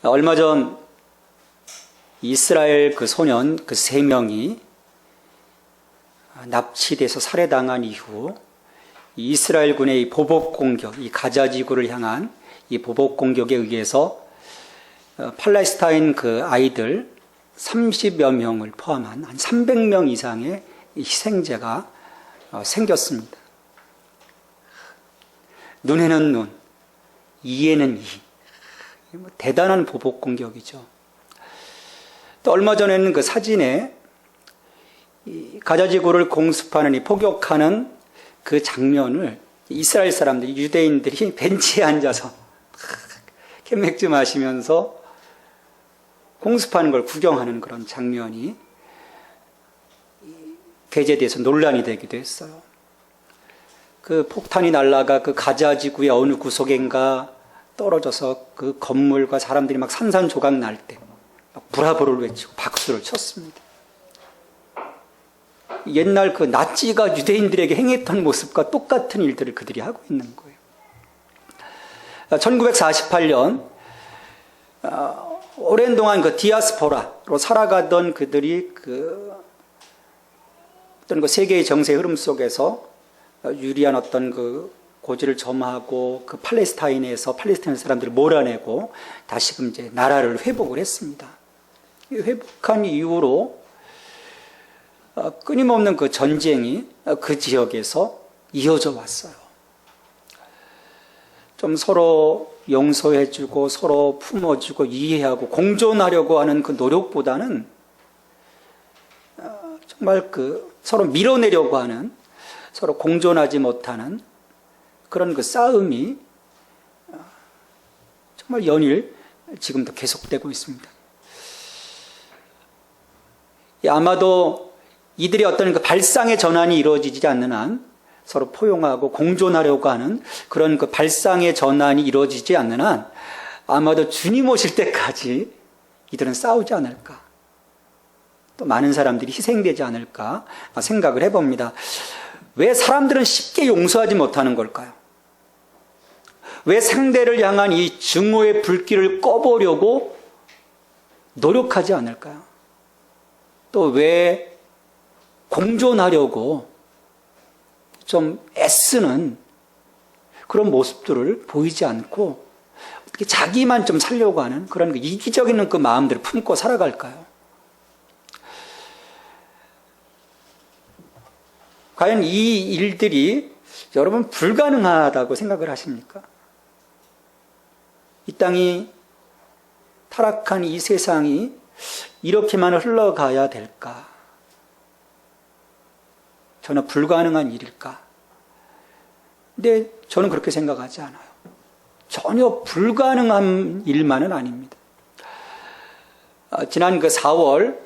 얼마 전 이스라엘 그 소년 그 3명이 납치돼서 살해당한 이후 이스라엘군의 이 보복 공격, 이 가자 지구를 향한 이 보복 공격에 의해서 팔레스타인 그 아이들 30여 명을 포함한 한 300명 이상의 희생자가 생겼습니다. 눈에는 눈, 이에는 이. 대단한 보복 공격이죠. 또 얼마 전에는 그 사진에 이 가자 지구를 공습하는 이 포격하는 그 장면을 이스라엘 사람들, 유대인들이 벤치에 앉아서 캔맥주 마시면서 공습하는 걸 구경하는 그런 장면이 게재돼서 논란이 되기도 했어요. 그 폭탄이 날아가 그 가자 지구의 어느 구석인가 떨어져서 그 건물과 사람들이 막 산산조각 날 때 브라보를 외치고 박수를 쳤습니다. 옛날 그 나치가 유대인들에게 행했던 모습과 똑같은 일들을 그들이 하고 있는 거예요. 1948년 오랜 동안 그 디아스포라로 살아가던 그들이 어떤 그 세계의 정세 흐름 속에서 유리한 어떤 그 고지를 점하고 그 팔레스타인 사람들을 몰아내고 다시금 이제 나라를 회복을 했습니다. 회복한 이후로 끊임없는 그 전쟁이 그 지역에서 이어져 왔어요. 좀 서로 용서해주고 서로 품어주고 이해하고 공존하려고 하는 그 노력보다는 정말 그 서로 밀어내려고 하는, 서로 공존하지 못하는 그런 그 싸움이 정말 연일 지금도 계속되고 있습니다. 아마도 이들의 어떤 그 발상의 전환이 이루어지지 않는 한 서로 포용하고 공존하려고 하는 그런 그 발상의 전환이 이루어지지 않는 한 아마도 주님 오실 때까지 이들은 싸우지 않을까, 또 많은 사람들이 희생되지 않을까 생각을 해봅니다. 왜 사람들은 쉽게 용서하지 못하는 걸까요? 왜 상대를 향한 이 증오의 불길을 꺼보려고 노력하지 않을까요? 또 왜 공존하려고 좀 애쓰는 그런 모습들을 보이지 않고 어떻게 자기만 좀 살려고 하는 그런 이기적인 그 마음들을 품고 살아갈까요? 과연 이 일들이 여러분 불가능하다고 생각을 하십니까? 이 땅이 타락한 이 세상이 이렇게만 흘러가야 될까? 전혀 불가능한 일일까? 근데 저는 그렇게 생각하지 않아요. 전혀 불가능한 일만은 아닙니다. 지난 그 4월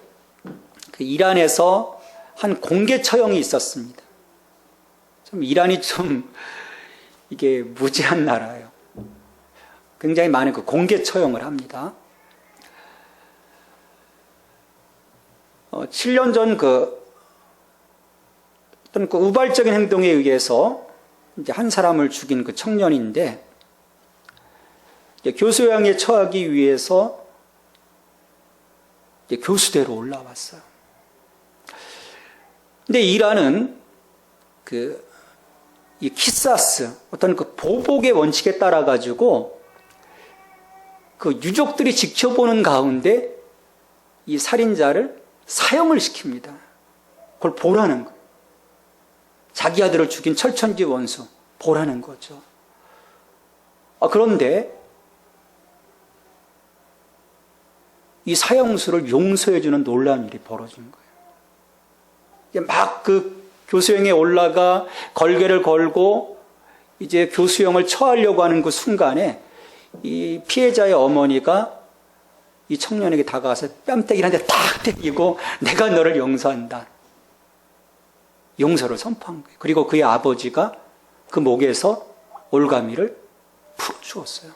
그 이란에서 한 공개 처형이 있었습니다. 이란이 좀 이게 무지한 나라예요. 굉장히 많은 그 공개 처형을 합니다. 7년 전 어떤 그 우발적인 행동에 의해서 이제 한 사람을 죽인 그 청년인데, 이제 교수형에 처하기 위해서 이제 교수대로 올라왔어요. 근데 이란은 이 키사스, 어떤 그 보복의 원칙에 따라 가지고 그 유족들이 지켜보는 가운데 이 살인자를 사형을 시킵니다. 그걸 보라는 거예요. 자기 아들을 죽인 철천지 원수 보라는 거죠. 그런데 이 사형수를 용서해주는 놀라운 일이 벌어진 거예요. 막 그 교수형에 올라가 걸개를 걸고 이제 교수형을 처하려고 하는 그 순간에 이 피해자의 어머니가 이 청년에게 다가와서 뺨때기를 한 대 탁 때리고 내가 너를 용서한다. 용서를 선포한 거예요. 그리고 그의 아버지가 그 목에서 올가미를 풀어주었어요.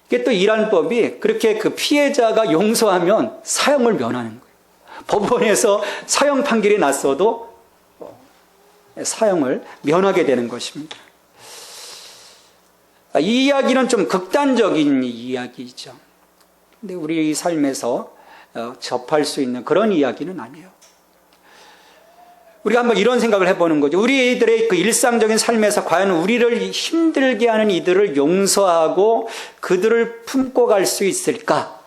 이게 또 이란법이 그렇게 그 피해자가 용서하면 사형을 면하는 거예요. 법원에서 사형 판결이 났어도 사형을 면하게 되는 것입니다. 이 이야기는 좀 극단적인 이야기죠. 근데 우리 삶에서 접할 수 있는 그런 이야기는 아니에요. 우리가 한번 이런 생각을 해보는 거죠. 우리들의 그 일상적인 삶에서 과연 우리를 힘들게 하는 이들을 용서하고 그들을 품고 갈 수 있을까?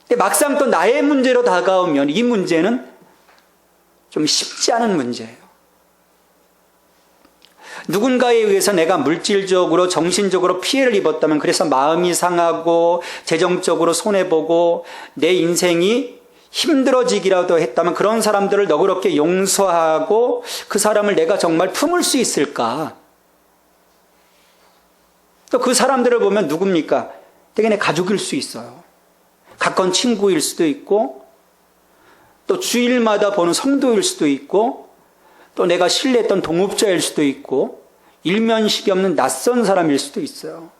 근데 막상 또 나의 문제로 다가오면 이 문제는 좀 쉽지 않은 문제예요. 누군가에 의해서 내가 물질적으로 정신적으로 피해를 입었다면, 그래서 마음이 상하고 재정적으로 손해보고 내 인생이 힘들어지기라도 했다면 그런 사람들을 너그럽게 용서하고 그 사람을 내가 정말 품을 수 있을까? 또 그 사람들을 보면 누굽니까? 되게 내 가족일 수 있어요. 가까운 친구일 수도 있고, 또 주일마다 보는 성도일 수도 있고, 또 내가 신뢰했던 동업자일 수도 있고, 일면식이 없는 낯선 사람일 수도 있어요.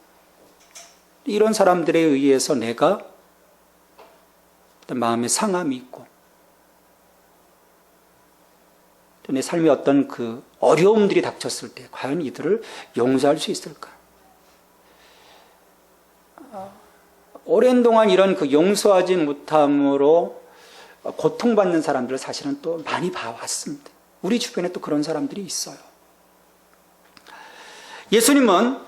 이런 사람들에 의해서 내가 마음에 상함이 있고, 또 내 삶에 어떤 그 어려움들이 닥쳤을 때 과연 이들을 용서할 수 있을까? 오랜 동안 이런 그 용서하지 못함으로 고통받는 사람들을 사실은 또 많이 봐왔습니다. 우리 주변에 또 그런 사람들이 있어요. 예수님은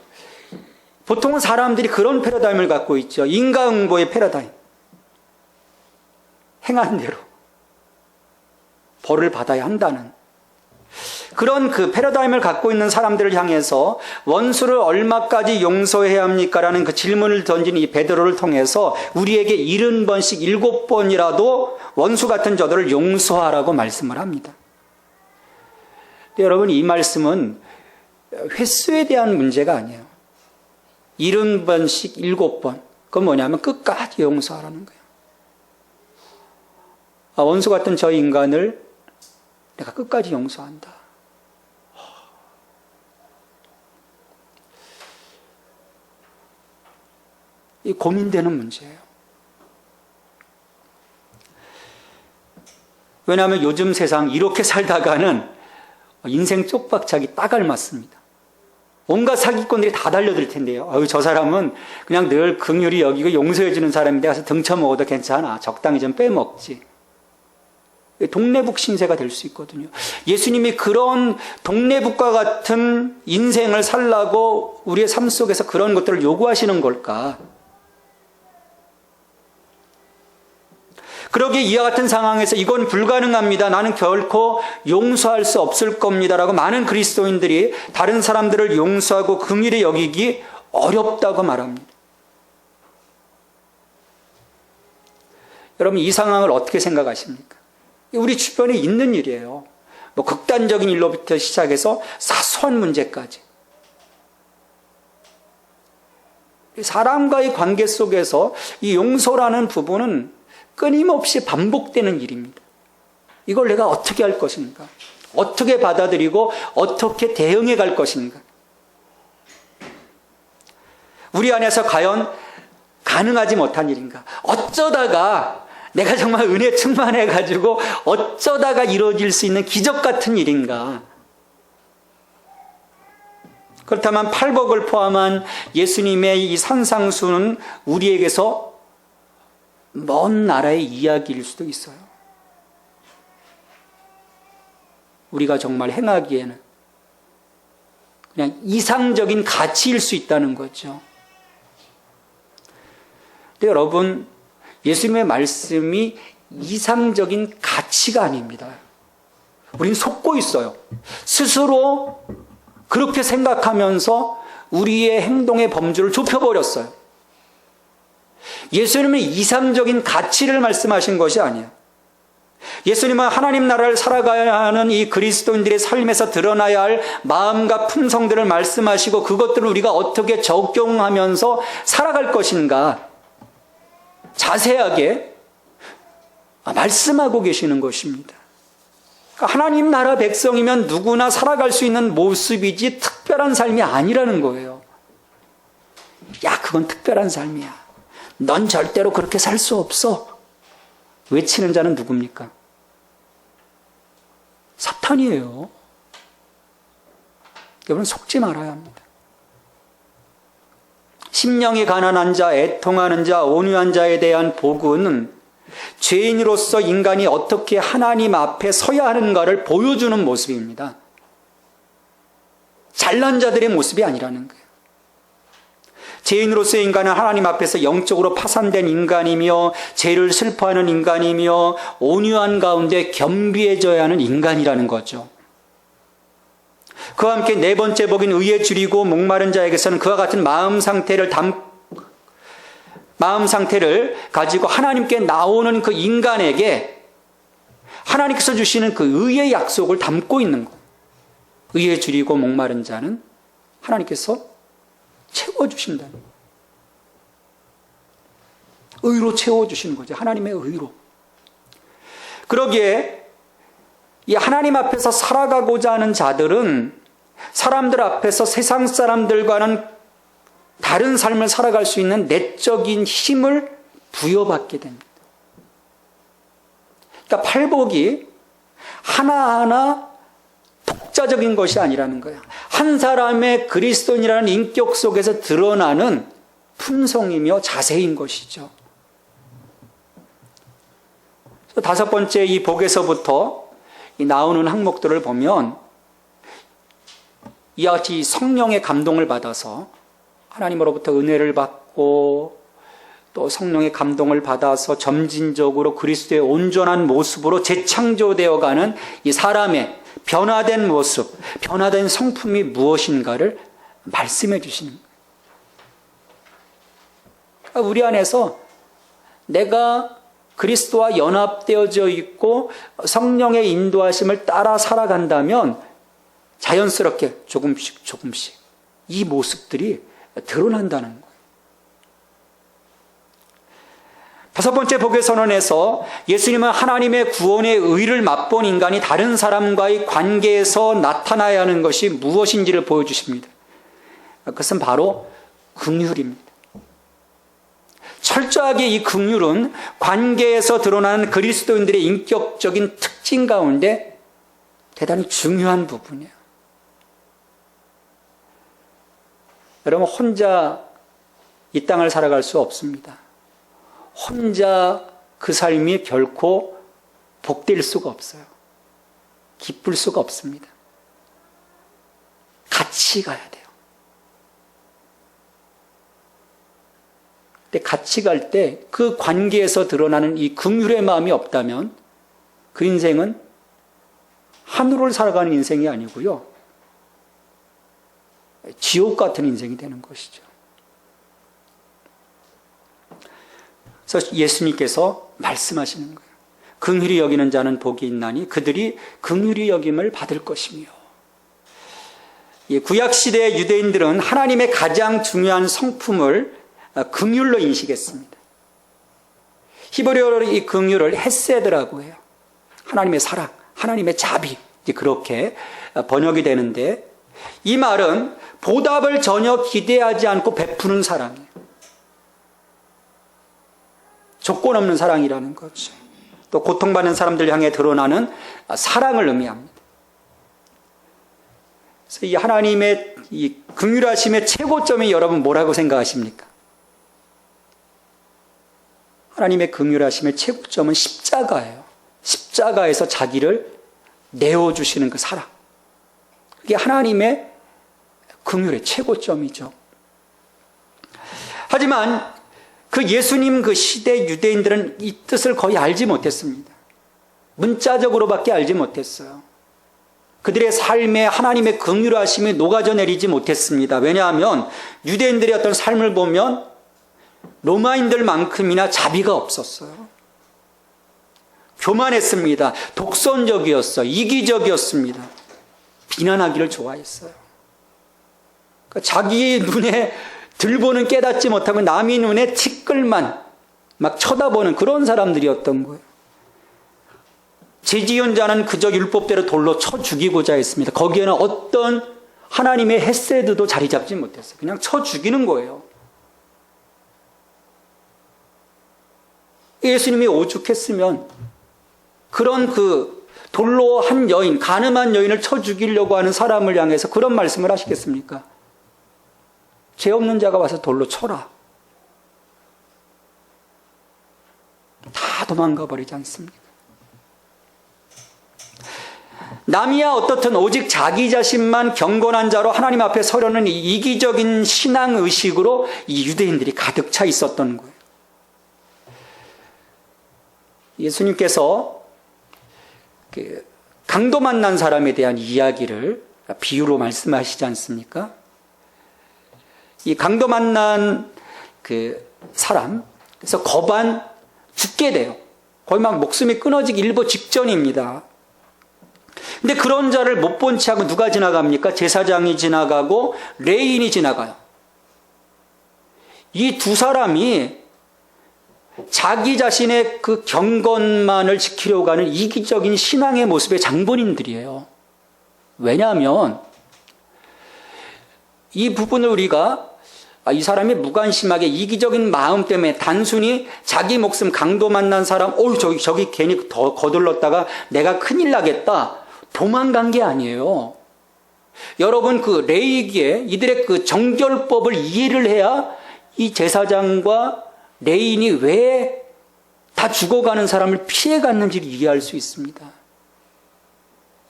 보통은 사람들이 그런 패러다임을 갖고 있죠. 인과응보의 패러다임. 행한 대로 벌을 받아야 한다는 그런 그 패러다임을 갖고 있는 사람들을 향해서 원수를 얼마까지 용서해야 합니까? 라는 그 질문을 던진 이 베드로를 통해서 우리에게 70번씩 7번이라도 원수 같은 저들을 용서하라고 말씀을 합니다. 여러분, 이 말씀은 횟수에 대한 문제가 아니에요. 70번씩 7번. 그건 뭐냐면 끝까지 용서하라는 거예요. 원수 같은 저 인간을 내가 끝까지 용서한다. 이 고민되는 문제예요. 왜냐하면 요즘 세상 이렇게 살다가는 인생 쪽박차기 딱 알맞습니다. 온갖 사기꾼들이 다 달려들 텐데요. 저 사람은 그냥 늘 긍휼히 여기고 용서해 주는 사람인데 가서 등쳐먹어도 괜찮아. 적당히 좀 빼먹지. 동네북 신세가 될 수 있거든요. 예수님이 그런 동네북과 같은 인생을 살라고 우리의 삶 속에서 그런 것들을 요구하시는 걸까? 그러기에 이와 같은 상황에서 이건 불가능합니다. 나는 결코 용서할 수 없을 겁니다. 라고 많은 그리스도인들이 다른 사람들을 용서하고 긍휼히 여기기 어렵다고 말합니다. 여러분, 이 상황을 어떻게 생각하십니까? 우리 주변에 있는 일이에요. 뭐 극단적인 일로부터 시작해서 사소한 문제까지. 사람과의 관계 속에서 이 용서라는 부분은 끊임없이 반복되는 일입니다. 이걸 내가 어떻게 할 것인가? 어떻게 받아들이고 어떻게 대응해 갈 것인가? 우리 안에서 과연 가능하지 못한 일인가? 어쩌다가 내가 정말 은혜 충만해가지고 어쩌다가 이루어질 수 있는 기적 같은 일인가? 그렇다면 팔복을 포함한 예수님의 이 산상수는 우리에게서 먼 나라의 이야기일 수도 있어요. 우리가 정말 행하기에는 그냥 이상적인 가치일 수 있다는 거죠. 근데 여러분, 예수님의 말씀이 이상적인 가치가 아닙니다. 우린 속고 있어요. 스스로 그렇게 생각하면서 우리의 행동의 범주를 좁혀버렸어요. 예수님은 이상적인 가치를 말씀하신 것이 아니에요. 예수님은 하나님 나라를 살아가야 하는 이 그리스도인들의 삶에서 드러나야 할 마음과 품성들을 말씀하시고 그것들을 우리가 어떻게 적용하면서 살아갈 것인가 자세하게 말씀하고 계시는 것입니다. 하나님 나라 백성이면 누구나 살아갈 수 있는 모습이지 특별한 삶이 아니라는 거예요. 야, 그건 특별한 삶이야. 넌 절대로 그렇게 살 수 없어. 외치는 자는 누굽니까? 사탄이에요. 여러분 속지 말아야 합니다. 심령이 가난한 자, 애통하는 자, 온유한 자에 대한 복은 죄인으로서 인간이 어떻게 하나님 앞에 서야 하는가를 보여주는 모습입니다. 잘난 자들의 모습이 아니라는 거예요. 죄인으로서의 인간은 하나님 앞에서 영적으로 파산된 인간이며 죄를 슬퍼하는 인간이며 온유한 가운데 겸비해져야 하는 인간이라는 거죠. 그와 함께 네 번째 복인 의에 줄이고 목마른 자에게서는 그와 같은 마음 상태를 가지고 하나님께 나오는 그 인간에게 하나님께서 주시는 그 의의 약속을 담고 있는 것. 의에 줄이고 목마른 자는 하나님께서 채워주신다는 거예요. 의로 채워주시는 거죠. 하나님의 의로. 그러기에 이 하나님 앞에서 살아가고자 하는 자들은 사람들 앞에서 세상 사람들과는 다른 삶을 살아갈 수 있는 내적인 힘을 부여받게 됩니다. 그러니까 팔복이 하나하나 독자적인 것이 아니라는 거예요. 한 사람의 그리스도인이라는 인격 속에서 드러나는 품성이며 자세인 것이죠. 다섯 번째 이 복에서부터 나오는 항목들을 보면 이와 같이 성령의 감동을 받아서 하나님으로부터 은혜를 받고 또 성령의 감동을 받아서 점진적으로 그리스도의 온전한 모습으로 재창조되어가는 이 사람의 변화된 모습, 변화된 성품이 무엇인가를 말씀해 주시는 거예요. 그러니까 우리 안에서 내가 그리스도와 연합되어져 있고 성령의 인도하심을 따라 살아간다면 자연스럽게 조금씩 이 모습들이 드러난다는 거예요. 다섯 번째 복의 선언에서 예수님은 하나님의 구원의 의를 맛본 인간이 다른 사람과의 관계에서 나타나야 하는 것이 무엇인지를 보여주십니다. 그것은 바로 긍휼입니다. 철저하게 이 긍휼은 관계에서 드러나는 그리스도인들의 인격적인 특징 가운데 대단히 중요한 부분이에요. 여러분, 혼자 이 땅을 살아갈 수 없습니다. 혼자 그 삶이 결코 복될 수가 없어요. 기쁠 수가 없습니다. 같이 가야 돼요. 근데 같이 갈 때 그 관계에서 드러나는 이 긍휼의 마음이 없다면 그 인생은 하늘을 살아가는 인생이 아니고요. 지옥 같은 인생이 되는 것이죠. 그래서 예수님께서 말씀하시는 거예요. 긍휼히 여기는 자는 복이 있나니 그들이 긍휼히 여김을 받을 것이며. 구약시대의 유대인들은 하나님의 가장 중요한 성품을 긍휼로 인식했습니다. 히브리어로 이 긍휼을 헤세드라고 해요. 하나님의 사랑, 하나님의 자비, 그렇게 번역이 되는데 이 말은 보답을 전혀 기대하지 않고 베푸는 사랑이에요. 조건 없는 사랑이라는 거죠. 또 고통받는 사람들 향해 드러나는 사랑을 의미합니다. 그래서 이 하나님의 이 긍휼하심의 최고점이 여러분 뭐라고 생각하십니까? 하나님의 긍휼하심의 최고점은 십자가예요. 십자가에서 자기를 내어주시는 그 사랑. 그게 하나님의 긍휼의 최고점이죠. 하지만 그 예수님 그 시대 유대인들은 이 뜻을 거의 알지 못했습니다. 문자적으로밖에 알지 못했어요. 그들의 삶에 하나님의 긍휼하심이 녹아져 내리지 못했습니다. 왜냐하면 유대인들의 어떤 삶을 보면 로마인들만큼이나 자비가 없었어요. 교만했습니다. 독선적이었어요. 이기적이었습니다. 비난하기를 좋아했어요. 그러니까 자기의 눈에 들보는 깨닫지 못하고 남의 눈에 티끌만 막 쳐다보는 그런 사람들이었던 거예요. 죄지은 자는 그저 율법대로 돌로 쳐 죽이고자 했습니다. 거기에는 어떤 하나님의 헤세드도 자리 잡지 못했어요. 그냥 쳐 죽이는 거예요. 예수님이 오죽했으면 그런 그 돌로 한 여인, 가늠한 여인을 쳐 죽이려고 하는 사람을 향해서 그런 말씀을 하시겠습니까? 죄 없는 자가 와서 돌로 쳐라. 다 도망가 버리지 않습니까? 남이야 어떻든 오직 자기 자신만 경건한 자로 하나님 앞에 서려는 이 이기적인 신앙의식으로 이 유대인들이 가득 차 있었던 거예요. 예수님께서 강도 만난 사람에 대한 이야기를 비유로 말씀하시지 않습니까? 이 강도 만난 그 사람, 그래서 거반 죽게 돼요. 거의 막 목숨이 끊어지기 일보 직전입니다. 근데 그런 자를 못 본 채 하고 누가 지나갑니까? 제사장이 지나가고 레인이 지나가요. 이 두 사람이 자기 자신의 그 경건만을 지키려고 하는 이기적인 신앙의 모습의 장본인들이에요. 왜냐하면 이 부분을 우리가 이 사람이 무관심하게 이기적인 마음 때문에 단순히 자기 목숨 강도 만난 사람, 저기 괜히 더 거들렀다가 내가 큰일 나겠다. 도망간 게 아니에요. 여러분 그 레위기에 이들의 그 정결법을 이해를 해야 이 제사장과 레인이 왜 다 죽어가는 사람을 피해갔는지를 이해할 수 있습니다.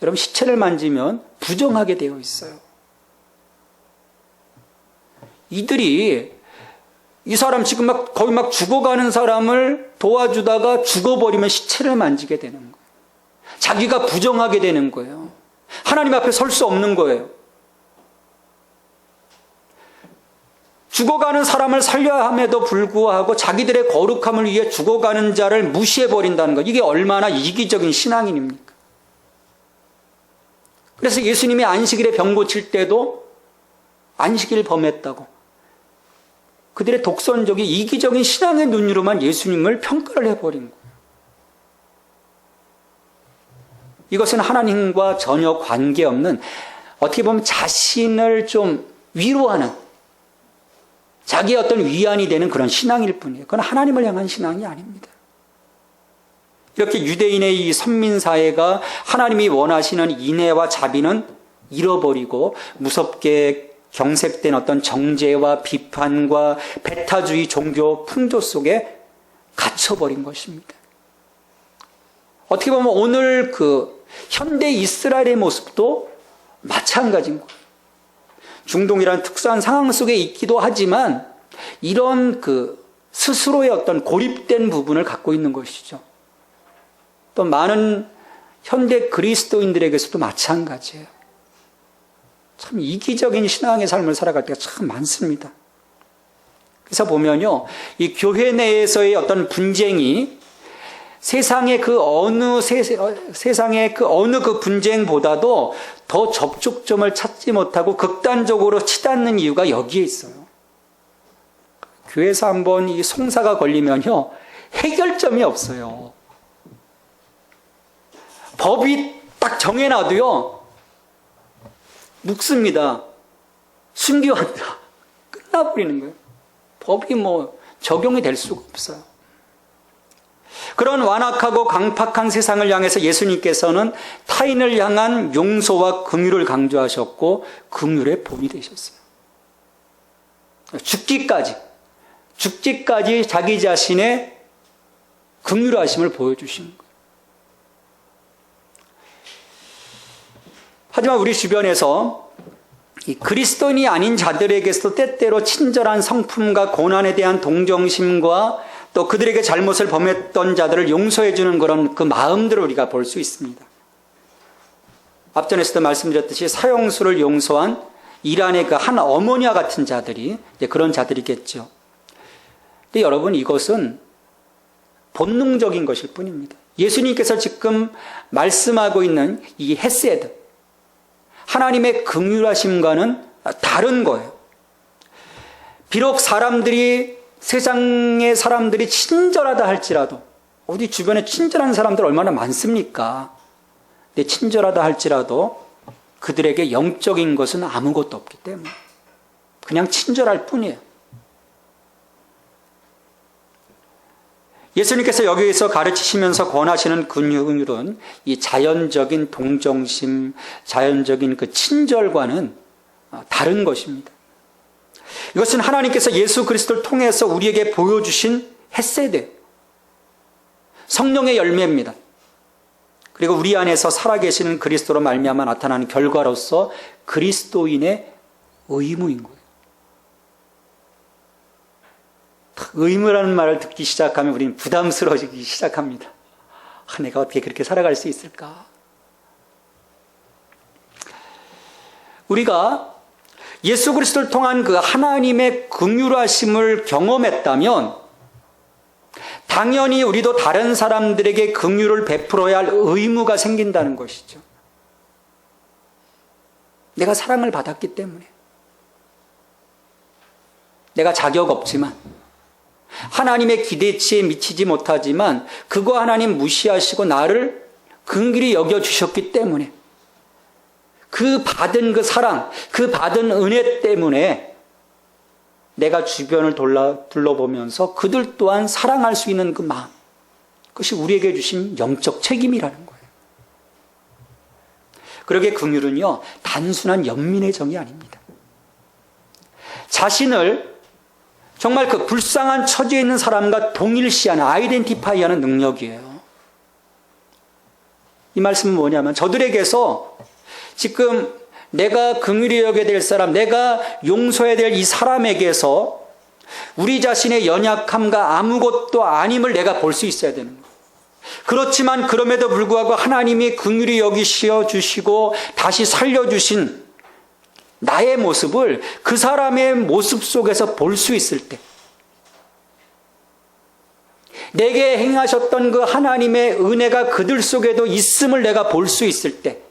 여러분 시체를 만지면 부정하게 되어 있어요. 이들이 이 사람 지금 거의 막 죽어가는 사람을 도와주다가 죽어버리면 시체를 만지게 되는 거예요. 자기가 부정하게 되는 거예요. 하나님 앞에 설 수 없는 거예요. 죽어가는 사람을 살려야 함에도 불구하고 자기들의 거룩함을 위해 죽어가는 자를 무시해버린다는 것. 이게 얼마나 이기적인 신앙인입니까? 그래서 예수님이 안식일에 병 고칠 때도 안식일 범했다고. 그들의 독선적인 이기적인 신앙의 눈으로만 예수님을 평가를 해버린 거예요. 이것은 하나님과 전혀 관계없는, 어떻게 보면 자신을 좀 위로하는, 자기의 어떤 위안이 되는 그런 신앙일 뿐이에요. 그건 하나님을 향한 신앙이 아닙니다. 이렇게 유대인의 이 선민사회가 하나님이 원하시는 인애와 자비는 잃어버리고 무섭게 경색된 어떤 정죄와 비판과 배타주의 종교 풍조 속에 갇혀버린 것입니다. 어떻게 보면 오늘 그 현대 이스라엘의 모습도 마찬가지인 거예요. 중동이라는 특수한 상황 속에 있기도 하지만 이런 그 스스로의 어떤 고립된 부분을 갖고 있는 것이죠. 또 많은 현대 그리스도인들에게서도 마찬가지예요. 참 이기적인 신앙의 삶을 살아갈 때가 참 많습니다. 그래서 보면요, 이 교회 내에서의 어떤 분쟁이 세상의 그 어느 그 분쟁보다도 더 접촉점을 찾지 못하고 극단적으로 치닫는 이유가 여기에 있어요. 교회에서 한번 이 송사가 걸리면요, 해결점이 없어요. 법이 딱 정해놔도요, 묵습니다. 순교한다. 끝나버리는 거예요. 법이 적용이 될 수가 없어요. 그런 완악하고 강팍한 세상을 향해서 예수님께서는 타인을 향한 용서와 긍휼을 강조하셨고 긍휼의 본이 되셨어요. 죽기까지 자기 자신의 긍휼하심을 보여주시는 거예요. 하지만 우리 주변에서 이 그리스도인이 아닌 자들에게서도 때때로 친절한 성품과 고난에 대한 동정심과 또 그들에게 잘못을 범했던 자들을 용서해주는 그런 그 마음들을 우리가 볼 수 있습니다. 앞전에서도 말씀드렸듯이 사형수를 용서한 이란의 그 한 어머니와 같은 자들이 그런 자들이겠죠. 근데 여러분, 이것은 본능적인 것일 뿐입니다. 예수님께서 지금 말씀하고 있는 이 헤세드, 하나님의 긍휼하심과는 다른 거예요. 비록 세상의 사람들이 친절하다 할지라도, 어디 주변에 친절한 사람들 얼마나 많습니까? 근데 친절하다 할지라도 그들에게 영적인 것은 아무것도 없기 때문에 그냥 친절할 뿐이에요. 예수님께서 여기에서 가르치시면서 권하시는 긍휼은 이 자연적인 동정심, 자연적인 그 친절과는 다른 것입니다. 이것은 하나님께서 예수 그리스도를 통해서 우리에게 보여주신 헤세드, 성령의 열매입니다. 그리고 우리 안에서 살아계시는 그리스도로 말미암아 나타나는 결과로서 그리스도인의 의무인 거예요. 의무라는 말을 듣기 시작하면 우리는 부담스러워지기 시작합니다. 내가 어떻게 그렇게 살아갈 수 있을까? 우리가 예수 그리스도를 통한 그 하나님의 긍휼하심을 경험했다면 당연히 우리도 다른 사람들에게 긍휼을 베풀어야 할 의무가 생긴다는 것이죠. 내가 사랑을 받았기 때문에. 내가 자격 없지만, 하나님의 기대치에 미치지 못하지만 그거 하나님 무시하시고 나를 긍휼히 여겨주셨기 때문에, 그 받은 그 사랑, 그 받은 은혜 때문에 내가 주변을 둘러보면서 그들 또한 사랑할 수 있는 그 마음, 그것이 우리에게 주신 영적 책임이라는 거예요. 그러기에 긍휼은요, 단순한 연민의 정이 아닙니다. 자신을 정말 그 불쌍한 처지에 있는 사람과 동일시하는, 아이덴티파이하는 능력이에요. 이 말씀은 뭐냐면 저들에게서 지금 내가 긍휼히 여겨야 될 사람, 내가 용서해야 될 이 사람에게서 우리 자신의 연약함과 아무것도 아님을 내가 볼 수 있어야 되는 거예요. 그렇지만 그럼에도 불구하고 하나님이 긍휼히 여기시어 주시고 다시 살려주신 나의 모습을 그 사람의 모습 속에서 볼 수 있을 때, 내게 행하셨던 그 하나님의 은혜가 그들 속에도 있음을 내가 볼 수 있을 때,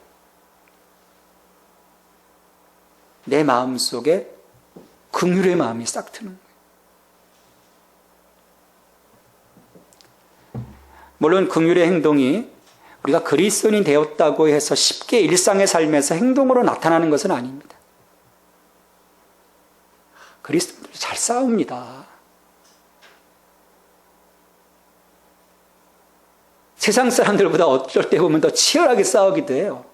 내 마음 속에 긍휼의 마음이 싹 트는 거예요. 물론 긍휼의 행동이 우리가 그리스도인이 되었다고 해서 쉽게 일상의 삶에서 행동으로 나타나는 것은 아닙니다. 그리스도인들 잘 싸웁니다. 세상 사람들보다 어쩔 때 보면 더 치열하게 싸우기도 해요.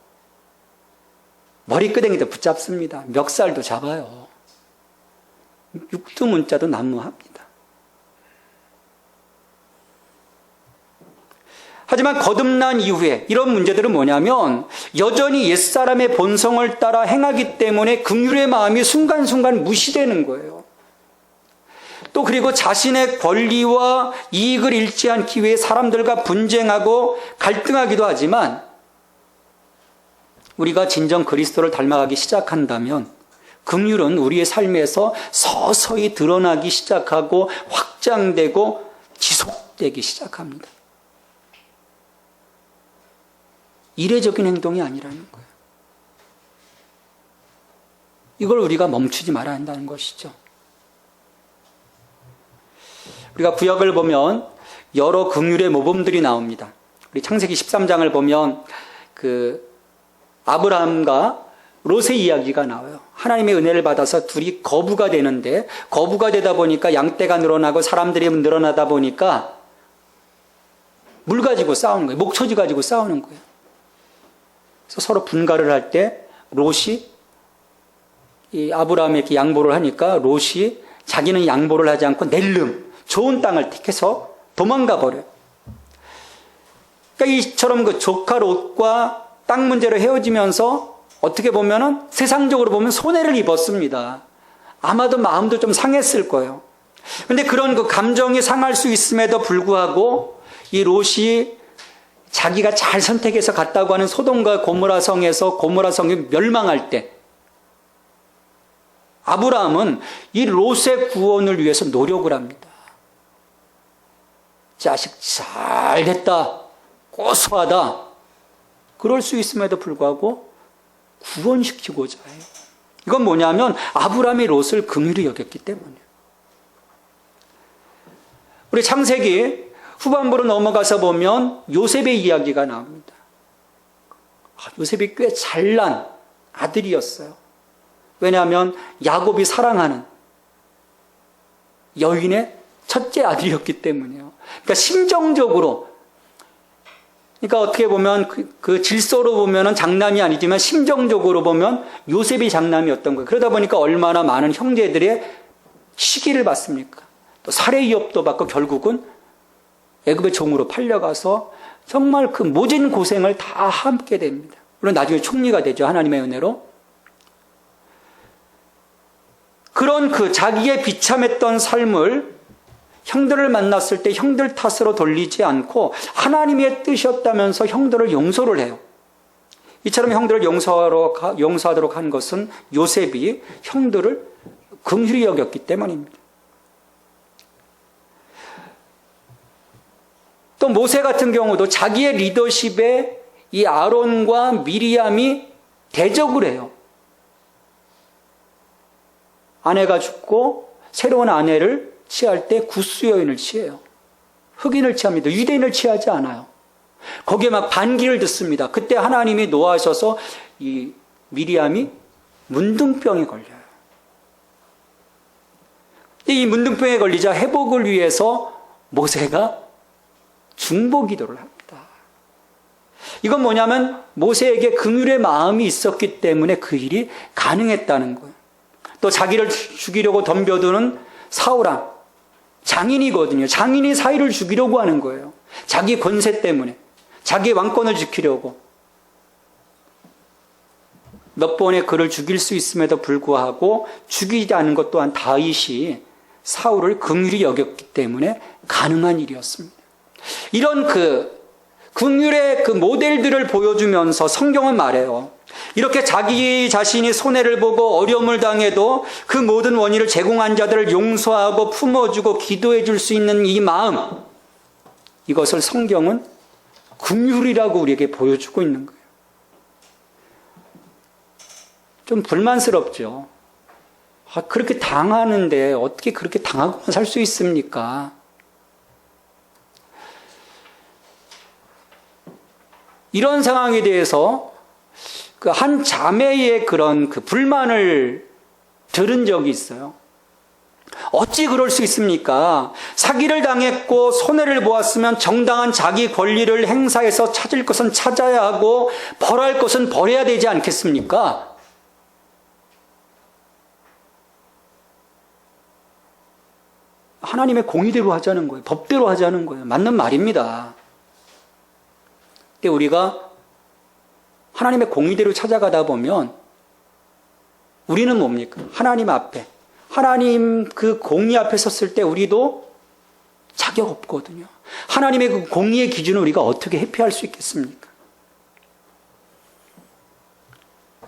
머리끄댕이도 붙잡습니다. 멱살도 잡아요. 육두문자도 난무합니다. 하지만 거듭난 이후에 이런 문제들은 뭐냐면 여전히 옛사람의 본성을 따라 행하기 때문에 긍휼의 마음이 순간순간 무시되는 거예요. 또 그리고 자신의 권리와 이익을 잃지 않기 위해 사람들과 분쟁하고 갈등하기도 하지만, 우리가 진정 그리스도를 닮아가기 시작한다면 긍휼은 우리의 삶에서 서서히 드러나기 시작하고 확장되고 지속되기 시작합니다. 이례적인 행동이 아니라는 거예요. 이걸 우리가 멈추지 말아야 한다는 것이죠. 우리가 구약을 보면 여러 긍휼의 모범들이 나옵니다. 우리 창세기 13장을 보면 그 아브라함과 롯의 이야기가 나와요. 하나님의 은혜를 받아서 둘이 거부가 되는데, 거부가 되다 보니까 양떼가 늘어나고 사람들이 늘어나다 보니까 물 가지고 싸우는 거예요. 목초지 가지고 싸우는 거예요. 그래서 서로 분가를 할 때 롯이 이 아브라함에게 양보를 하니까 롯이 자기는 양보를 하지 않고 낼름, 좋은 땅을 택해서 도망가 버려요. 그러니까 이처럼 그 조카 롯과 땅 문제로 헤어지면서 어떻게 보면은 세상적으로 보면 손해를 입었습니다. 아마도 마음도 좀 상했을 거예요. 그런데 그런 그 감정이 상할 수 있음에도 불구하고 이 롯이 자기가 잘 선택해서 갔다고 하는 소돔과 고모라 성에서 고모라 성이 멸망할 때 아브라함은 이 롯의 구원을 위해서 노력을 합니다. 자식 잘 됐다, 고소하다, 그럴 수 있음에도 불구하고 구원시키고자 해요. 이건 뭐냐면 아브라함이 롯을 긍휼히 여겼기 때문이에요. 우리 창세기 후반부로 넘어가서 보면 요셉의 이야기가 나옵니다. 요셉이 꽤 잘난 아들이었어요. 왜냐하면 야곱이 사랑하는 여인의 첫째 아들이었기 때문이에요. 그러니까 심정적으로, 그러니까 어떻게 보면 그 질서로 보면은 장남이 아니지만 심정적으로 보면 요셉이 장남이었던 거예요. 그러다 보니까 얼마나 많은 형제들의 시기를 받습니까? 또 살해 위협도 받고 결국은 애굽의 종으로 팔려가서 정말 그 모진 고생을 다 함께 됩니다. 물론 나중에 총리가 되죠. 하나님의 은혜로. 그런 그 자기의 비참했던 삶을 형들을 만났을 때 형들 탓으로 돌리지 않고 하나님의 뜻이었다면서 형들을 용서를 해요. 이처럼 형들을 용서하도록 한 것은 요셉이 형들을 긍휼히 여겼기 때문입니다. 또 모세 같은 경우도 자기의 리더십에 이 아론과 미리암이 대적을 해요. 아내가 죽고 새로운 아내를 취할 때 구스 여인을 취해요. 흑인을 취합니다. 유대인을 취하지 않아요. 거기에 막 반기를 듣습니다. 그때 하나님이 노하셔서 이 미리암이 문둥병에 걸려요. 이 문둥병에 걸리자 회복을 위해서 모세가 중보 기도를 합니다. 이건 뭐냐면 모세에게 긍휼의 마음이 있었기 때문에 그 일이 가능했다는 거예요. 또 자기를 죽이려고 덤벼드는 사울왕, 장인이거든요. 장인이 사위를 죽이려고 하는 거예요. 자기 권세 때문에, 자기 왕권을 지키려고. 몇 번의 그를 죽일 수 있음에도 불구하고 죽이지 않은 것 또한 다윗이 사울을 긍휼히 여겼기 때문에 가능한 일이었습니다. 이런 긍휼의 그 모델들을 보여주면서 성경은 말해요. 이렇게 자기 자신이 손해를 보고 어려움을 당해도 그 모든 원인을 제공한 자들을 용서하고 품어주고 기도해 줄 수 있는 이 마음, 이것을 성경은 긍휼이라고 우리에게 보여주고 있는 거예요. 좀 불만스럽죠. 그렇게 당하는데 어떻게 그렇게 당하고만 살 수 있습니까? 이런 상황에 대해서 그 한 자매의 그런 그 불만을 들은 적이 있어요. 어찌 그럴 수 있습니까? 사기를 당했고 손해를 보았으면 정당한 자기 권리를 행사해서 찾을 것은 찾아야 하고 벌할 것은 벌어야 되지 않겠습니까? 하나님의 공의대로 하자는 거예요. 법대로 하자는 거예요. 맞는 말입니다. 근데 우리가 하나님의 공의대로 찾아가다 보면 우리는 뭡니까? 하나님 앞에, 하나님 그 공의 앞에 섰을 때 우리도 자격 없거든요. 하나님의 그 공의의 기준을 우리가 어떻게 회피할 수 있겠습니까?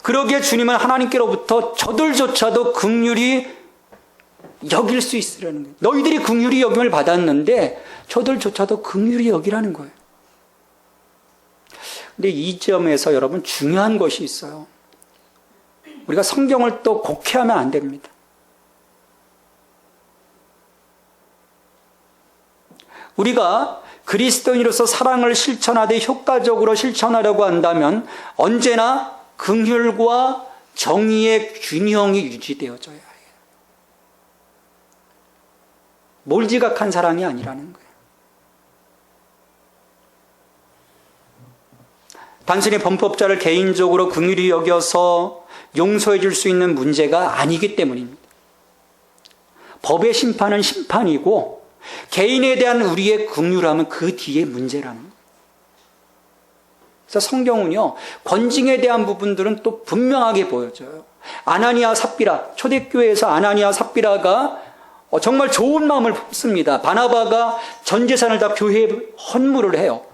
그러기에 주님은 하나님께로부터 저들조차도 긍휼히 여길 수 있으라는 거예요. 너희들이 긍휼히 여김을 받았는데 저들조차도 긍휼히 여기라는 거예요. 근데 이 점에서 여러분 중요한 것이 있어요. 우리가 성경을 또 곡해하면 안 됩니다. 우리가 그리스도인으로서 사랑을 실천하되 효과적으로 실천하려고 한다면 언제나 긍휼과 정의의 균형이 유지되어져야 해요. 몰지각한 사랑이 아니라는 거예요. 단순히 범법자를 개인적으로 긍휼히 여겨서 용서해 줄 수 있는 문제가 아니기 때문입니다. 법의 심판은 심판이고 개인에 대한 우리의 긍휼함은 그 뒤에 문제라는 거예요. 그래서 성경은요, 권징에 대한 부분들은 또 분명하게 보여줘요. 아나니아 삽비라, 초대교회에서 아나니아 삽비라가 정말 좋은 마음을 품습니다. 바나바가 전 재산을 다 교회에 헌물을 해요.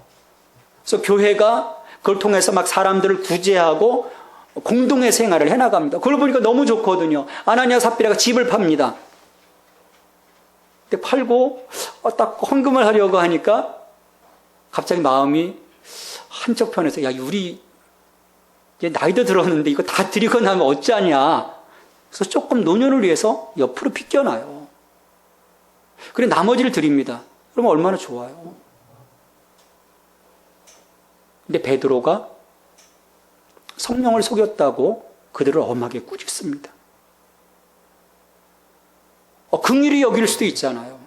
그래서 교회가 그걸 통해서 막 사람들을 구제하고 공동의 생활을 해나갑니다. 그걸 보니까 너무 좋거든요. 아나니아 삽비라가 집을 팝니다. 근데 팔고 딱 헌금을 하려고 하니까 갑자기 마음이 한쪽 편에서 야, 우리 이제 나이도 들었는데 이거 다 드리고 나면 어쩌냐. 그래서 조금 노년을 위해서 옆으로 빗겨놔요. 그래 나머지를 드립니다. 그러면 얼마나 좋아요. 근데 베드로가 성령을 속였다고 그들을 엄하게 꾸짖습니다. 긍휼히 여길 수도 있잖아요.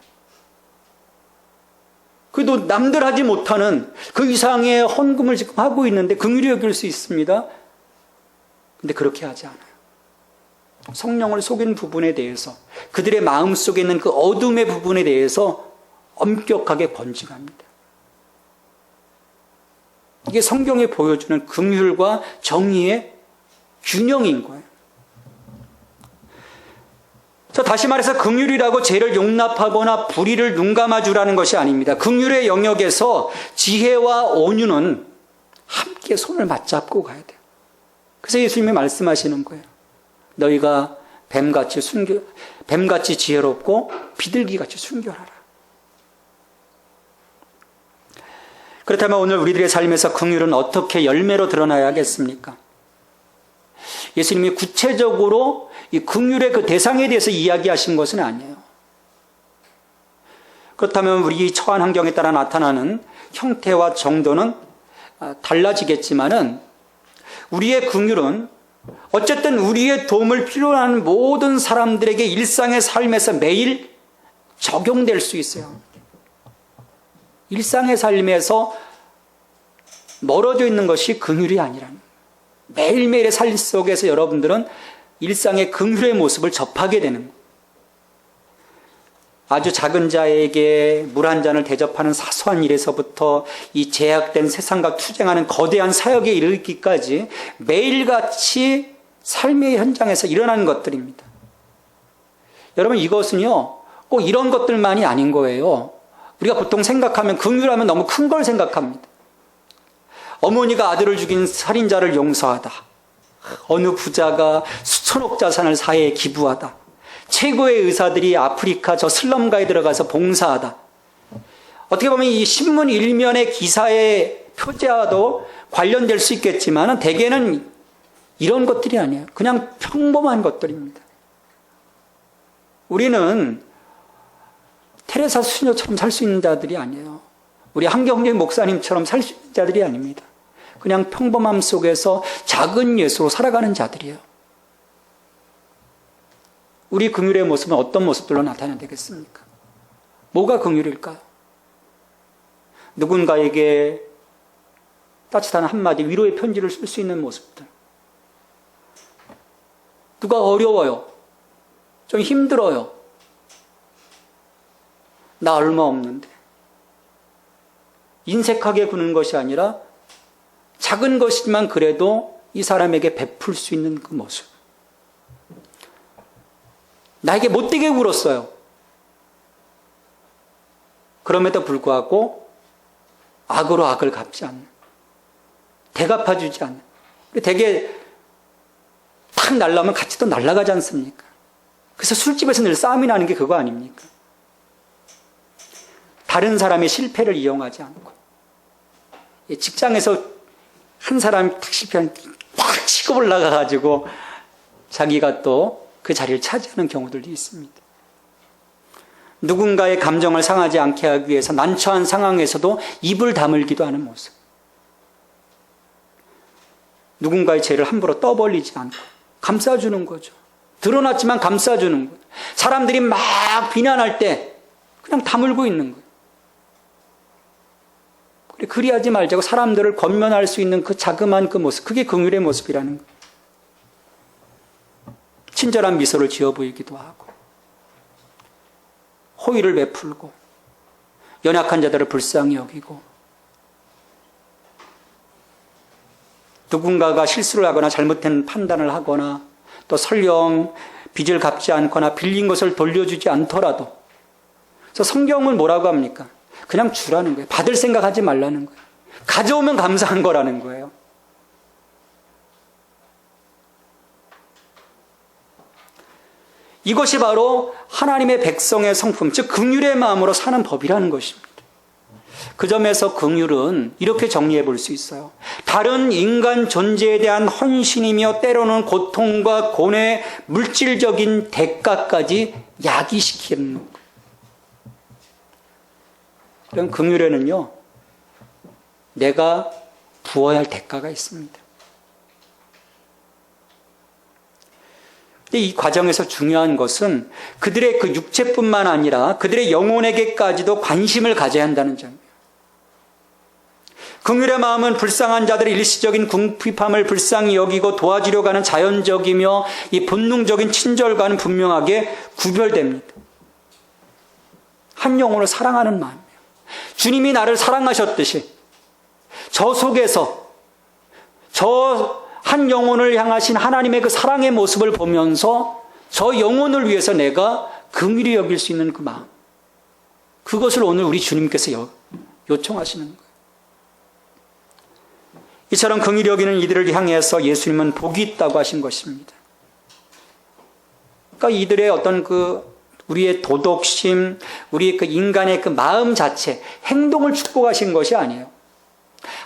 그래도 남들 하지 못하는 그 이상의 헌금을 지금 하고 있는데 긍휼히 여길 수 있습니다. 근데 그렇게 하지 않아요. 성령을 속인 부분에 대해서, 그들의 마음속에 있는 그 어둠의 부분에 대해서 엄격하게 번증합니다. 이게 성경이 보여주는 긍휼과 정의의 균형인 거예요. 다시 말해서 긍휼이라고 죄를 용납하거나 불의를 눈감아주라는 것이 아닙니다. 긍휼의 영역에서 지혜와 온유는 함께 손을 맞잡고 가야 돼요. 그래서 예수님이 말씀하시는 거예요. 너희가 뱀같이 지혜롭고 비둘기같이 순결하라. 그렇다면 오늘 우리들의 삶에서 긍휼은 어떻게 열매로 드러나야 하겠습니까? 예수님이 구체적으로 이 긍휼의 그 대상에 대해서 이야기하신 것은 아니에요. 그렇다면 우리 처한 환경에 따라 나타나는 형태와 정도는 달라지겠지만은 우리의 긍휼은 어쨌든 우리의 도움을 필요로 하는 모든 사람들에게 일상의 삶에서 매일 적용될 수 있어요. 일상의 삶에서 멀어져 있는 것이 긍휼이 아니라는 거예요. 매일매일의 삶 속에서 여러분들은 일상의 긍휼의 모습을 접하게 되는 거예요. 아주 작은 자에게 물 한 잔을 대접하는 사소한 일에서부터 이 제약된 세상과 투쟁하는 거대한 사역에 이르기까지 매일같이 삶의 현장에서 일어나는 것들입니다. 여러분, 이것은요 꼭 이런 것들만이 아닌 거예요. 우리가 보통 생각하면 긍휼하면 너무 큰 걸 생각합니다. 어머니가 아들을 죽인 살인자를 용서하다. 어느 부자가 수천억 자산을 사회에 기부하다. 최고의 의사들이 아프리카 저 슬럼가에 들어가서 봉사하다. 어떻게 보면 이 신문 일면의 기사의 표제와도 관련될 수 있겠지만 대개는 이런 것들이 아니에요. 그냥 평범한 것들입니다. 우리는 테레사 수녀처럼 살 수 있는 자들이 아니에요. 우리 한경재 목사님처럼 살 수 있는 자들이 아닙니다. 그냥 평범함 속에서 작은 예수로 살아가는 자들이에요. 우리 긍휼의 모습은 어떤 모습들로 나타나야 되겠습니까? 뭐가 긍휼일까요? 누군가에게 따뜻한 한마디 위로의 편지를 쓸 수 있는 모습들. 누가 어려워요. 좀 힘들어요. 나 얼마 없는데. 인색하게 구는 것이 아니라 작은 것이지만 그래도 이 사람에게 베풀 수 있는 그 모습. 나에게 못되게 굴었어요. 그럼에도 불구하고 악으로 악을 갚지 않는, 대갚아주지 않는. 되게 탁 날라오면 같이 또 날아가지 않습니까? 그래서 술집에서 늘 싸움이 나는 게 그거 아닙니까? 다른 사람의 실패를 이용하지 않고, 직장에서 한 사람이 탁 실패하면 탁 치고 올라가가지고 자기가 또 그 자리를 차지하는 경우들도 있습니다. 누군가의 감정을 상하지 않게 하기 위해서 난처한 상황에서도 입을 다물기도 하는 모습. 누군가의 죄를 함부로 떠벌리지 않고 감싸주는 거죠. 드러났지만 감싸주는 거예요. 사람들이 막 비난할 때 그냥 다물고 있는 거예요. 그리하지 말자고 사람들을 권면할 수 있는 그 자그마한 그 모습, 그게 긍휼의 모습이라는 거예요. 친절한 미소를 지어 보이기도 하고, 호의를 베풀고, 연약한 자들을 불쌍히 여기고, 누군가가 실수를 하거나 잘못된 판단을 하거나 또 설령 빚을 갚지 않거나 빌린 것을 돌려주지 않더라도, 그래서 성경은 뭐라고 합니까? 그냥 주라는 거예요. 받을 생각하지 말라는 거예요. 가져오면 감사한 거라는 거예요. 이것이 바로 하나님의 백성의 성품, 즉 긍휼의 마음으로 사는 법이라는 것입니다. 그 점에서 긍휼은 이렇게 정리해 볼 수 있어요. 다른 인간 존재에 대한 헌신이며 때로는 고통과 고뇌, 물질적인 대가까지 야기시키는 거예요. 이런 긍휼에는요, 내가 부어야 할 대가가 있습니다. 근데 이 과정에서 중요한 것은 그들의 그 육체뿐만 아니라 그들의 영혼에게까지도 관심을 가져야 한다는 점이에요. 긍휼의 마음은 불쌍한 자들의 일시적인 궁핍함을 불쌍히 여기고 도와주려고 하는 자연적이며 이 본능적인 친절과는 분명하게 구별됩니다. 한 영혼을 사랑하는 마음이에요. 주님이 나를 사랑하셨듯이 저 속에서 저 한 영혼을 향하신 하나님의 그 사랑의 모습을 보면서 저 영혼을 위해서 내가 긍휼히 여길 수 있는 그 마음, 그것을 오늘 우리 주님께서 요청하시는 거예요. 이처럼 긍휼히 여기는 이들을 향해서 예수님은 복이 있다고 하신 것입니다. 그러니까 이들의 어떤 우리의 도덕심, 우리의 그 인간의 그 마음 자체, 행동을 축복하신 것이 아니에요.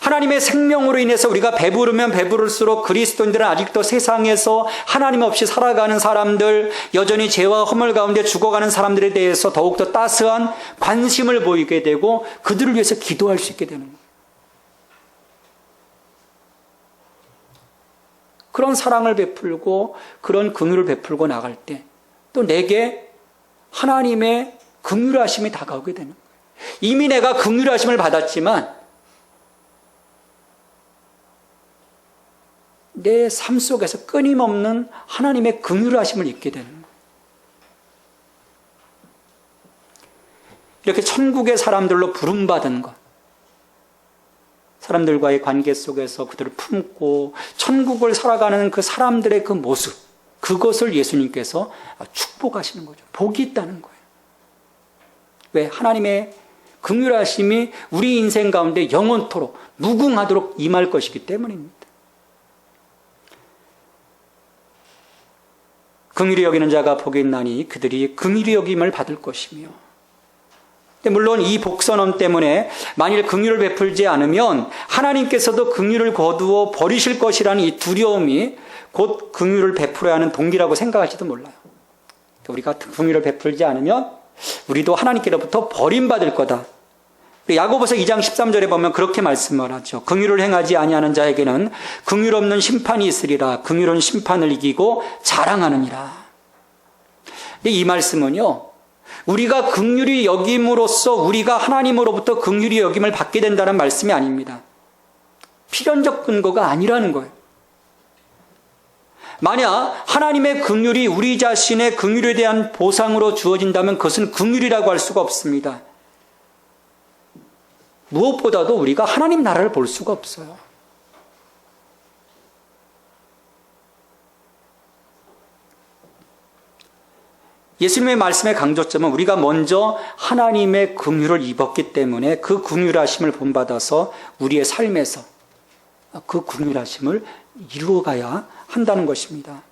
하나님의 생명으로 인해서 우리가 배부르면 배부를수록 그리스도인들은 아직도 세상에서 하나님 없이 살아가는 사람들, 여전히 죄와 허물 가운데 죽어가는 사람들에 대해서 더욱더 따스한 관심을 보이게 되고 그들을 위해서 기도할 수 있게 되는 거예요. 그런 사랑을 베풀고 그런 긍휼을 베풀고 나갈 때 또 내게 하나님의 긍휼하심이 다가오게 되는 거예요. 이미 내가 긍휼하심을 받았지만 내 삶 속에서 끊임없는 하나님의 긍휼하심을 잊게 되는 거예요. 이렇게 천국의 사람들로 부름받은 것, 사람들과의 관계 속에서 그들을 품고 천국을 살아가는 그 사람들의 그 모습, 그것을 예수님께서 축복하시는 거죠. 복이 있다는 거예요. 왜? 하나님의 긍휼하심이 우리 인생 가운데 영원토록 무궁하도록 임할 것이기 때문입니다. 긍휼히 여기는 자가 복이 있나니 그들이 긍휼히 여김을 받을 것이며, 물론 이 복선언 때문에 만일 긍휼을 베풀지 않으면 하나님께서도 긍휼을 거두어 버리실 것이라는 이 두려움이 곧 긍휼을 베풀어야 하는 동기라고 생각할지도 몰라요. 우리가 긍휼을 베풀지 않으면 우리도 하나님께로부터 버림받을 거다. 야고보서 2장 13절에 보면 그렇게 말씀을 하죠. 긍휼을 행하지 아니하는 자에게는 긍휼 없는 심판이 있으리라. 긍휼은 심판을 이기고 자랑하느니라. 근데 이 말씀은요, 우리가 긍휼히 여김으로써 우리가 하나님으로부터 긍휼히 여김을 받게 된다는 말씀이 아닙니다. 필연적 근거가 아니라는 거예요. 만약 하나님의 긍휼이 우리 자신의 긍휼에 대한 보상으로 주어진다면 그것은 긍휼이라고 할 수가 없습니다. 무엇보다도 우리가 하나님 나라를 볼 수가 없어요. 예수님의 말씀의 강조점은 우리가 먼저 하나님의 긍휼을 입었기 때문에 그 긍휼하심을 본받아서 우리의 삶에서 그 긍휼하심을 이루어가야 한다는 것입니다.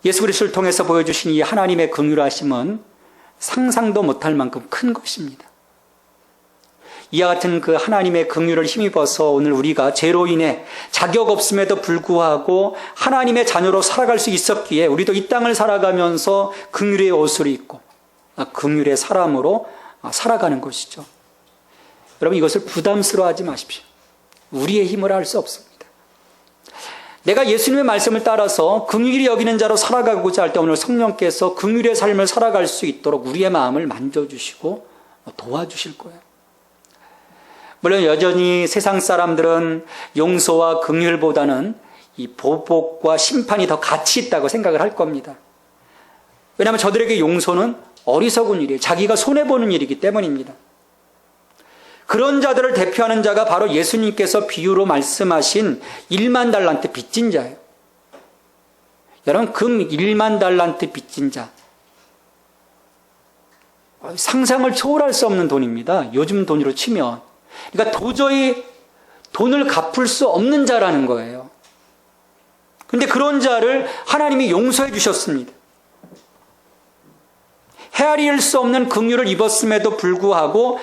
예수 그리스도를 통해서 보여주신 이 하나님의 긍휼하심은 상상도 못할 만큼 큰 것입니다. 이와 같은 그 하나님의 긍휼을 힘입어서 오늘 우리가 죄로 인해 자격 없음에도 불구하고 하나님의 자녀로 살아갈 수 있었기에 우리도 이 땅을 살아가면서 긍휼의 옷을 입고 긍휼의 사람으로 살아가는 것이죠. 여러분, 이것을 부담스러워하지 마십시오. 우리의 힘으로 할 수 없습니다. 내가 예수님의 말씀을 따라서 긍휼히 여기는 자로 살아가고자 할 때 오늘 성령께서 긍휼의 삶을 살아갈 수 있도록 우리의 마음을 만져주시고 도와주실 거예요. 물론 여전히 세상 사람들은 용서와 긍휼보다는 이 보복과 심판이 더 가치 있다고 생각을 할 겁니다. 왜냐하면 저들에게 용서는 어리석은 일이에요. 자기가 손해보는 일이기 때문입니다. 그런 자들을 대표하는 자가 바로 예수님께서 비유로 말씀하신 1만 달란트 빚진 자예요. 여러분, 금 1만 달란트 빚진 자, 상상을 초월할 수 없는 돈입니다. 요즘 돈으로 치면. 그러니까 도저히 돈을 갚을 수 없는 자라는 거예요. 그런데 그런 자를 하나님이 용서해 주셨습니다. 헤아릴 수 없는 긍휼을 입었음에도 불구하고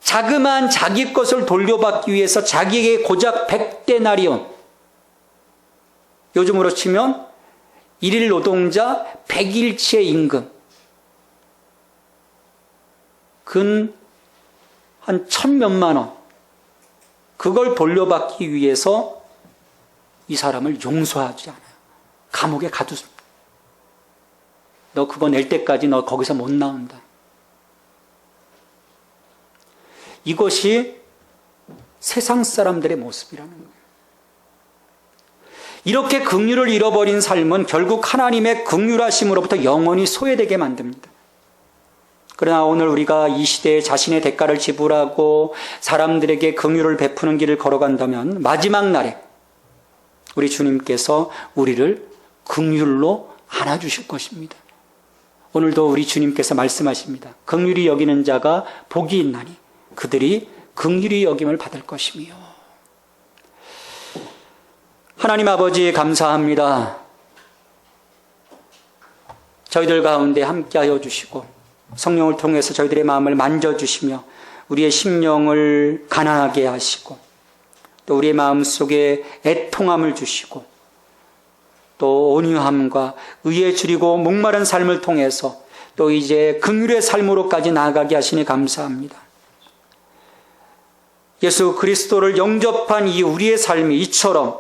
자그마한 자기 것을 돌려받기 위해서 자기에게 고작 100데나리온, 요즘으로 치면 1일 노동자 100일치의 임금, 근 한 1000몇만 원, 그걸 돌려받기 위해서 이 사람을 용서하지 않아요. 감옥에 가두습니다. 너 그거 낼 때까지 너 거기서 못 나온다. 이것이 세상 사람들의 모습이라는 거예요. 이렇게 긍휼을 잃어버린 삶은 결국 하나님의 긍휼하심으로부터 영원히 소외되게 만듭니다. 그러나 오늘 우리가 이 시대에 자신의 대가를 지불하고 사람들에게 긍휼을 베푸는 길을 걸어간다면 마지막 날에 우리 주님께서 우리를 긍휼로 안아주실 것입니다. 오늘도 우리 주님께서 말씀하십니다. 긍휼히 여기는 자가 복이 있나니 그들이 긍휼히 여김을 받을 것이며. 하나님 아버지 감사합니다. 저희들 가운데 함께하여 주시고 성령을 통해서 저희들의 마음을 만져주시며 우리의 심령을 가난하게 하시고 또 우리의 마음속에 애통함을 주시고 또 온유함과 의에 줄이고 목마른 삶을 통해서 또 이제 긍휼의 삶으로까지 나아가게 하시니 감사합니다. 예수 그리스도를 영접한 이 우리의 삶이 이처럼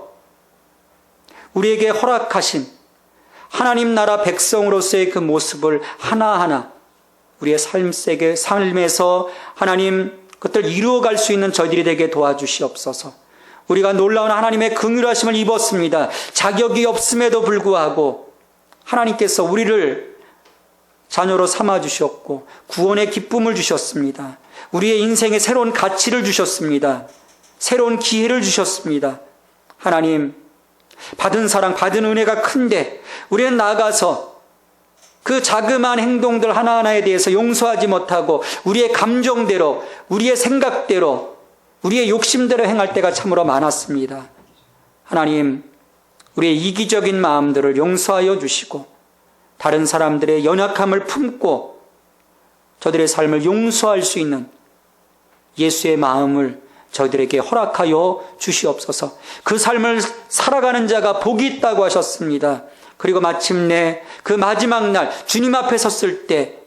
우리에게 허락하신 하나님 나라 백성으로서의 그 모습을 하나하나 우리의 삶에서 하나님 그것들 이루어갈 수 있는 저희들이 되게 도와주시옵소서. 우리가 놀라운 하나님의 긍휼하심을 입었습니다. 자격이 없음에도 불구하고 하나님께서 우리를 자녀로 삼아주셨고 구원의 기쁨을 주셨습니다. 우리의 인생에 새로운 가치를 주셨습니다. 새로운 기회를 주셨습니다. 하나님, 받은 사랑, 받은 은혜가 큰데 우리는 나아가서 그 자그마한 행동들 하나하나에 대해서 용서하지 못하고 우리의 감정대로, 우리의 생각대로, 우리의 욕심대로 행할 때가 참으로 많았습니다. 하나님, 우리의 이기적인 마음들을 용서하여 주시고 다른 사람들의 연약함을 품고 저들의 삶을 용서할 수 있는 예수의 마음을 저희들에게 허락하여 주시옵소서. 그 삶을 살아가는 자가 복이 있다고 하셨습니다. 그리고 마침내 그 마지막 날 주님 앞에 섰을 때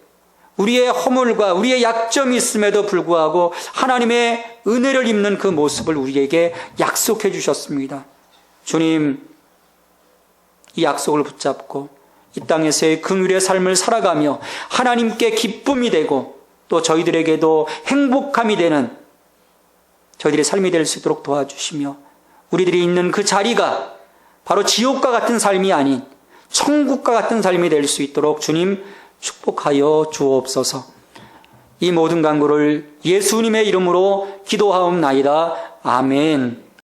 우리의 허물과 우리의 약점이 있음에도 불구하고 하나님의 은혜를 입는 그 모습을 우리에게 약속해 주셨습니다. 주님, 이 약속을 붙잡고 이 땅에서의 긍휼의 삶을 살아가며 하나님께 기쁨이 되고 또 저희들에게도 행복함이 되는 저희들의 삶이 될 수 있도록 도와주시며 우리들이 있는 그 자리가 바로 지옥과 같은 삶이 아닌 천국과 같은 삶이 될 수 있도록 주님 축복하여 주옵소서. 이 모든 간구를 예수님의 이름으로 기도하옵나이다. 아멘.